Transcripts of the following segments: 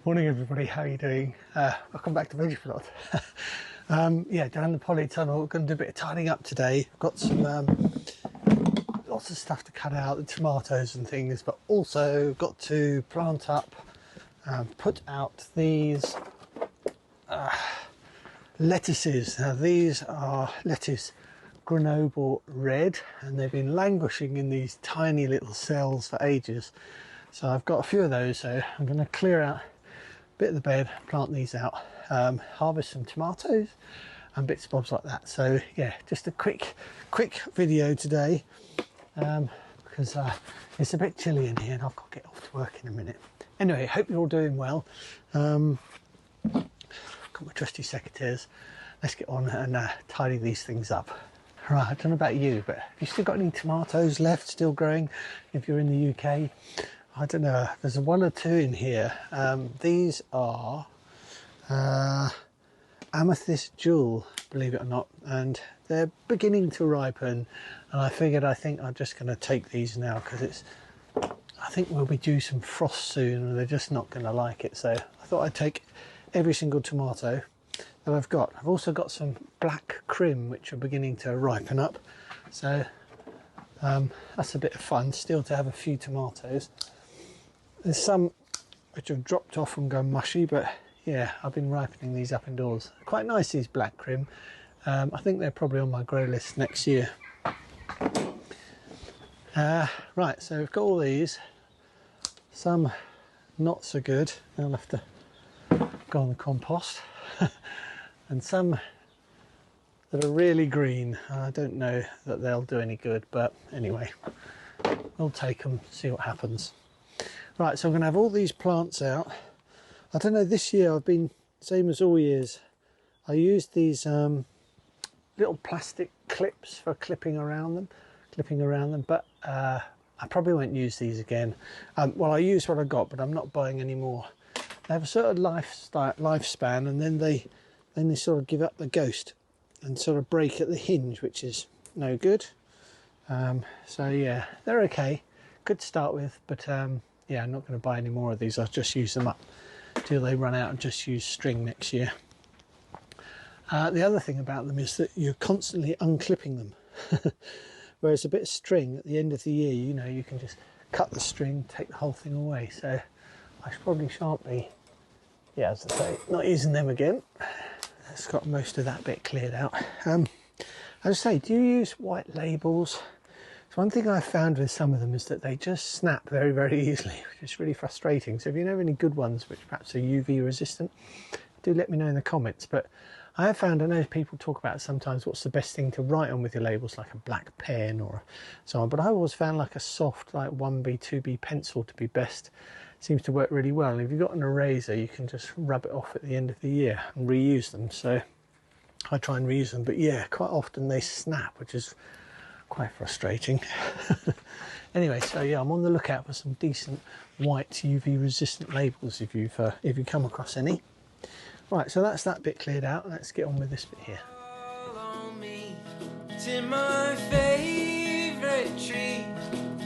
Morning everybody, how are you doing? Welcome back to Veggie Plot. Yeah, down the polytunnel, we're going to do a bit of tidying up today. I've got some lots of stuff to cut out, the tomatoes and things, but also got to plant up and put out these lettuces. Now these are lettuce Grenoble red, and they've been languishing in these tiny little cells for ages. So I've got a few of those, so I'm going to clear out bit of the bed, plant these out, harvest some tomatoes and bits and bobs like that. So yeah, just a quick video today, because it's a bit chilly in here and I've got to get off to work in a minute. Anyway, hope you're all doing well. Got my trusty secateurs. Let's get on and tidy these things up. Right, I don't know about you, but have you still got any tomatoes left still growing if you're in the UK? I don't know, there's one or two in here. These are amethyst jewel, believe it or not, and they're beginning to ripen, and I think I'm just going to take these now because I think we'll be due some frost soon and they're just not going to like it. So I thought I'd take every single tomato that I've got. I've also got some black crim which are beginning to ripen up, so that's a bit of fun still to have a few tomatoes. There's some which have dropped off and gone mushy, but yeah, I've been ripening these up indoors. Quite nice, these black crim. I think they're probably on my grow list next year. Right, so we've got all these. Some not so good. They'll have to go on the compost. And some that are really green. I don't know that they'll do any good, but anyway, we'll take them, see what happens. Right, so I'm going to have all these plants out. I don't know, this year I've been, same as all years, I used these little plastic clips for clipping around them, but I probably won't use these again. Well, I used what I got, but I'm not buying any more. They have a certain lifespan, and then they sort of give up the ghost and sort of break at the hinge, which is no good. So yeah, they're okay, good to start with, but yeah, I'm not going to buy any more of these. I'll just use them up till they run out and just use string next year. The other thing about them is that you're constantly unclipping them. Whereas a bit of string at the end of the year, you know, you can just cut the string, take the whole thing away. So I probably shan't be, yeah, as I say, not using them again. That's got most of that bit cleared out. As I say, do you use white labels? One thing I've found with some of them is that they just snap very, very easily, which is really frustrating. So if you know any good ones which perhaps are UV resistant, do let me know in the comments. But I have found, I know people talk about sometimes what's the best thing to write on with your labels, like a black pen or so on, but I always found like a soft, like 1B, 2B pencil to be best. It seems to work really well. And if you've got an eraser, you can just rub it off at the end of the year and reuse them. So I try and reuse them, but yeah, quite often they snap, which is quite frustrating. Anyway, so yeah, I'm on the lookout for some decent white UV resistant labels if you come across any. Right, so that's that bit cleared out. Let's get on with this bit here. To my favorite tree,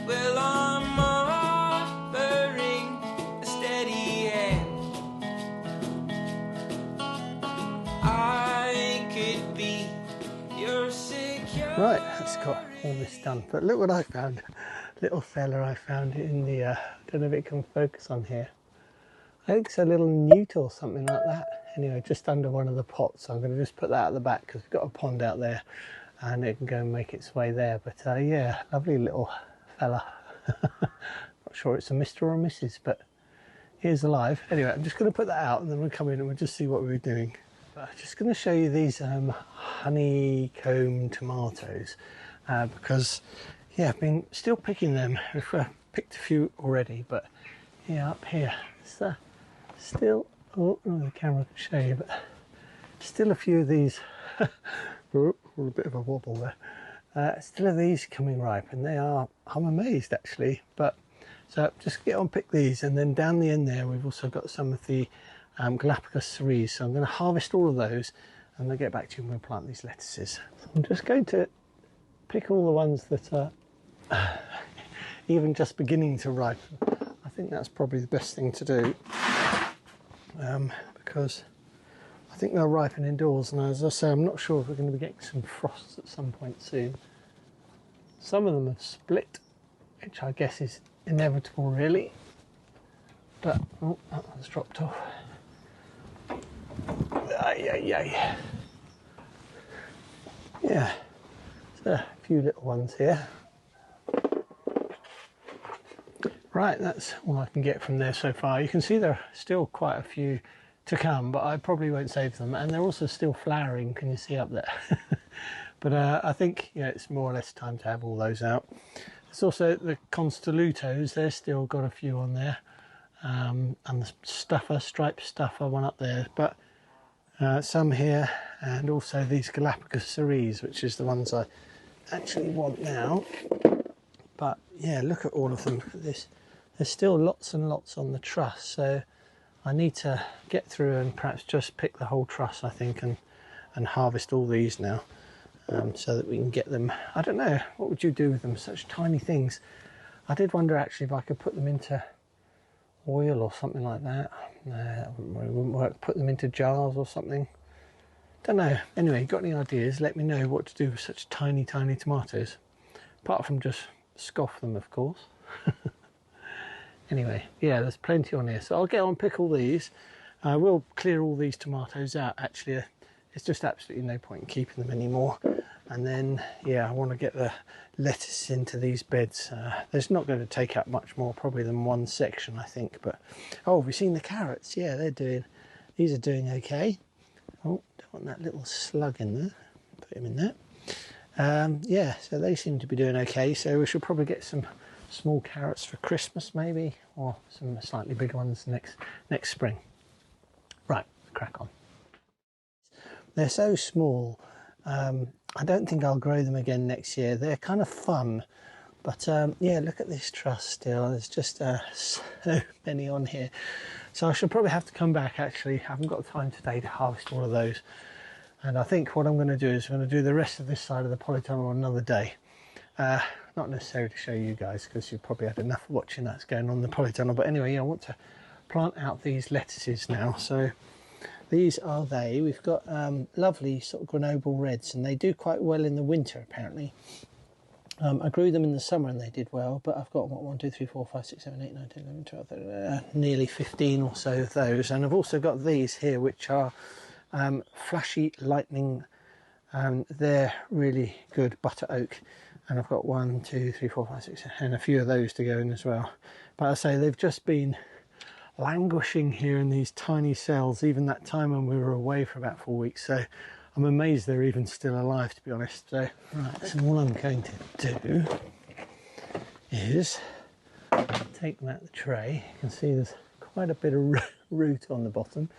well, I'm offering a steady hand. I could be your secure. Right, that's got all this done. But look what I found. Little fella I found in the, I don't know if it can focus on here. I think it's a little newt or something like that. Anyway, just under one of the pots. So I'm going to just put that at the back because we've got a pond out there and it can go and make its way there. But yeah, lovely little fella. Not sure it's a Mr. or a Mrs, but he is alive. Anyway, I'm just going to put that out and then we'll come in and we'll just see what we're doing. But I'm just going to show you these honeycomb tomatoes because yeah, I've been still picking them. I've picked a few already, but yeah, up here it's still, oh, the camera can show you, but still a few of these. Oh, a bit of a wobble there. Still of these coming ripe, and they are, I'm amazed actually. But so just get on, pick these, and then down the end there we've also got some of the Galapagos cerise. So I'm going to harvest all of those and then get back to you and we'll plant these lettuces. So I'm just going to pick all the ones that are even just beginning to ripen. I think that's probably the best thing to do. because I think they'll ripen indoors, and as I say, I'm not sure if we're going to be getting some frosts at some point soon. Some of them have split, which I guess is inevitable really, but oh, that one's dropped off. Yeah, so a few little ones here. Right, that's all I can get from there so far. You can see there are still quite a few to come, but I probably won't save them, and they're also still flowering. Can you see up there? But I think, yeah, it's more or less time to have all those out. There's also the Constellutos. They've still got a few on there, and the striped stuffer one up there, but some here, and also these Galapagos cerise, which is the ones I actually want now. But yeah, look at all of them. There's still lots and lots on the truss, so I need to get through and perhaps just pick the whole truss, I think, and harvest all these now, so that we can get them. I don't know, what would you do with them? Such tiny things. I did wonder actually if I could put them into oil or something like that. No, that wouldn't work. Put them into jars or something. Don't know. Anyway, got any ideas? Let me know what to do with such tiny tomatoes. Apart from just scoff them, of course. Anyway, yeah, there's plenty on here, so I'll get on, pick all these. I will clear all these tomatoes out. Actually, it's just absolutely no point in keeping them anymore. And then, yeah, I want to get the lettuce into these beds. There's not going to take up much more probably than one section, I think. But oh, we've seen the carrots. Yeah, these are doing okay. Oh, don't want that little slug in there. Put him in there. Yeah, so they seem to be doing okay. So we should probably get some small carrots for Christmas maybe, or some slightly bigger ones next spring. Right, crack on. They're so small. I don't think I'll grow them again next year. They're kind of fun, but yeah, look at this truss still. There's just so many on here. So I should probably have to come back actually. I haven't got time today to harvest all of those. And I think what I'm going to do is I'm going to do the rest of this side of the polytunnel another day. Not necessarily to show you guys, because you've probably had enough watching that's going on in the polytunnel. But anyway, yeah, I want to plant out these lettuces now. So these are they. We've got lovely sort of Grenoble reds, and they do quite well in the winter apparently. I grew them in the summer and they did well, but I've got what, 1, 2, 3, 4, 5, 6, 7, 8, 9, 10, 11, 12, 13, nearly 15 or so of those. And I've also got these here, which are flashy lightning. They're really good butter oak, and I've got 1, 2, 3, 4, 5, 6, and a few of those to go in as well. But I say they've just been languishing here in these tiny cells, even that time when we were away for about 4 weeks. So I'm amazed they're even still alive, to be honest. So right, so all I'm going to do is take them out of the tray. You can see there's quite a bit of root on the bottom,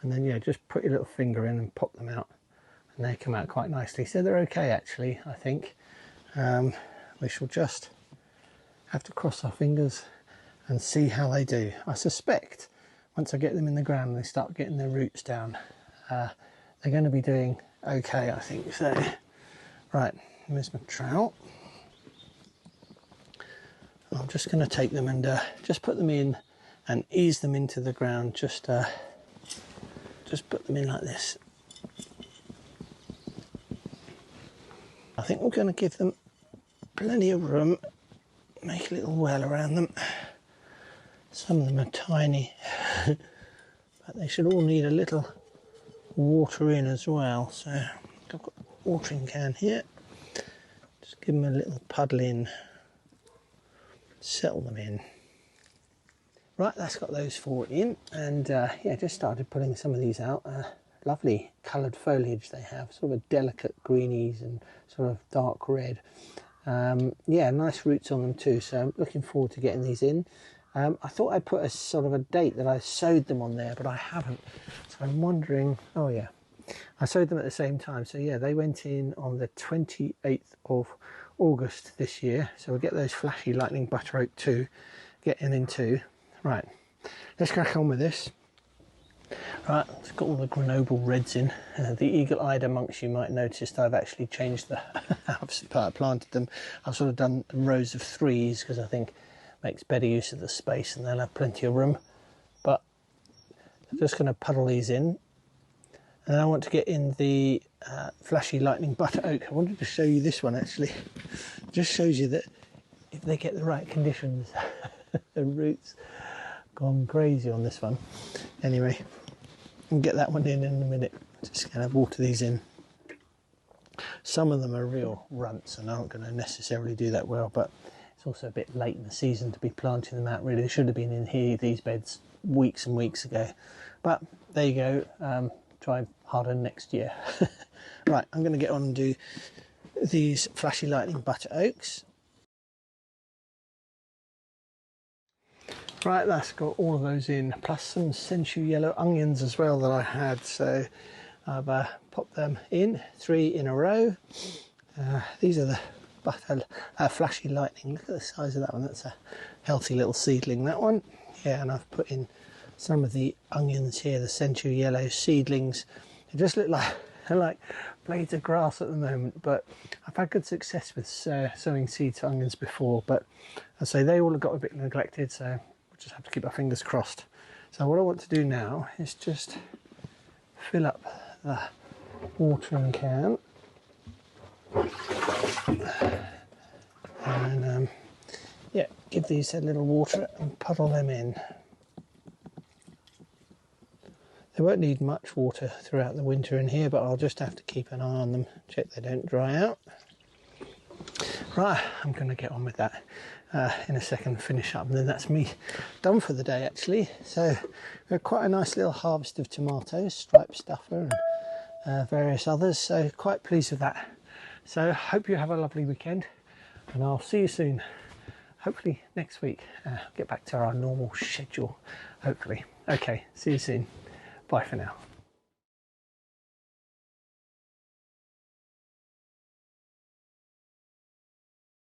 and then yeah, just put your little finger in and pop them out, and they come out quite nicely. So they're okay actually, I think. We shall just have to cross our fingers and see how they do. I suspect once I get them in the ground and they start getting their roots down, they're going to be doing okay, I think. So right, here's my trowel. I'm just going to take them and just put them in and ease them into the ground. Just put them in like this. I think we're going to give them plenty of room, make a little well around them. Some of them are tiny, but they should all need a little water in as well. So I've got a watering can here. Just give them a little puddle in, settle them in. Right, that's got those 4 in, and yeah, just started putting some of these out. Lovely coloured foliage they have, sort of a delicate greenies and sort of dark red. Yeah, nice roots on them too, so I'm looking forward to getting these in. I thought I'd put a sort of a date that I sowed them on there, but I haven't. So I'm wondering, oh yeah, I sowed them at the same time. So yeah, they went in on the 28th of August this year. So we'll get those flashy lightning butter oak too, get them in too. Right, let's crack on with this. Right, it's got all the Grenoble reds in. The eagle-eyed amongst you might notice that I've actually changed the I've planted them. I've sort of done rows of 3s because I think it makes better use of the space and they'll have plenty of room. But I'm just going to puddle these in. And then I want to get in the flashy lightning butter oak. I wanted to show you this one actually. It just shows you that if they get the right conditions, the roots gone crazy on this one. Anyway, I'll get that one in a minute. Just going to water these in. Some of them are real runts and aren't going to necessarily do that well, but it's also a bit late in the season to be planting them out really. They should have been in here, these beds, weeks and weeks ago. But there you go, try harder next year. Right, I'm going to get on and do these flashy lightning butter oaks. Right, that's got all of those in, plus some sensu yellow onions as well that I had. So I've popped them in, 3 in a row. These are the butter flashy lightning. Look at the size of that one. That's a healthy little seedling, that one. Yeah, and I've put in some of the onions here, the sensu yellow seedlings. They just look like blades of grass at the moment, but I've had good success with sowing seed to onions before, but I say they all have got a bit neglected, so we'll just have to keep our fingers crossed. So what I want to do now is just fill up the watering can and yeah, give these a little water and puddle them in. They won't need much water throughout the winter in here, but I'll just have to keep an eye on them, check they don't dry out. Right, I'm going to get on with that in a second, finish up, and then that's me done for the day actually. So we had quite a nice little harvest of tomatoes, striped stuffer and various others, so quite pleased with that. So hope you have a lovely weekend, and I'll see you soon, hopefully next week. Get back to our normal schedule, hopefully. Okay, see you soon. Bye for now.